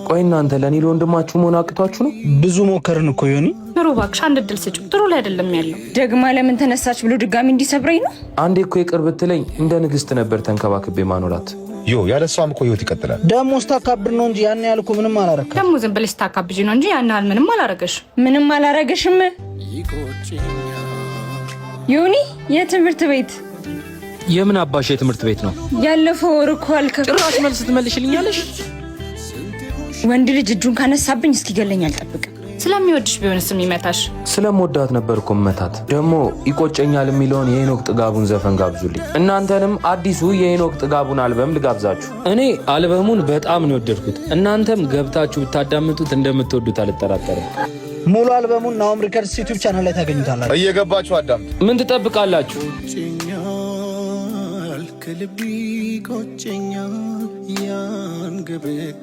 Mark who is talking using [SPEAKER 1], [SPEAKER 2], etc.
[SPEAKER 1] ቆይ እናንተ ለኔ ለወንድማችሁ መሆን አቅቷችሁ ነው?
[SPEAKER 2] ብዙ ሞከርን እኮ ዮኒ።
[SPEAKER 3] ኑሮ እባክሽ አንድ እድል ስጪው። ጥሩ ላይ አይደለም ያለው።
[SPEAKER 4] ደግማ ለምን ተነሳች ብሎ ድጋሚ እንዲሰብረኝ ነው?
[SPEAKER 1] አንዴ እኮ ይቅር ብትለኝ እንደ ንግስት ነበር ተንከባክቤ ማኖራት።
[SPEAKER 5] ያለሷም እኮ ህይወት ይቀጥላል።
[SPEAKER 2] ደሞ ስታካብር ነው እንጂ ያን ያህል እኮ ምንም አላረከ።
[SPEAKER 3] ደሞ ዝም ብለሽ ስታካብጂ ነው እንጂ ያን ያህል ምንም አላረገሽ።
[SPEAKER 4] ምንም አላረገሽም ዮኒ። የትምህርት ቤት
[SPEAKER 1] የምን አባሽ የትምህርት ቤት ነው?
[SPEAKER 4] ያለፈው ወር እኮ አልከ
[SPEAKER 1] ጭራሽ መልስ ትመልሽልኛለሽ?
[SPEAKER 4] ወንድ ልጅ እጁን ካነሳብኝ እስኪገለኝ አልጠብቅም።
[SPEAKER 3] ስለሚወድሽ ቢሆንስ የሚመታሽ?
[SPEAKER 1] ስለምወዳት ነበር እኮ መታት። ደግሞ ይቆጨኛል የሚለውን የሄኖክ ጥጋቡን ዘፈን ጋብዙልኝ። እናንተንም አዲሱ የሄኖክ ጥጋቡን አልበም ልጋብዛችሁ። እኔ አልበሙን በጣም ነው የወደድኩት። እናንተም ገብታችሁ ብታዳምጡት እንደምትወዱት አልጠራጠርም።
[SPEAKER 2] ሙሉ አልበሙን ናሆም ሪከርድስ ዩቲዩብ ቻናል ላይ ታገኙታላችሁ።
[SPEAKER 5] እየገባችሁ አዳምጡ።
[SPEAKER 1] ምን ትጠብቃላችሁ?
[SPEAKER 6] ከልቢ ቆጨኛል ያንገበግበኛል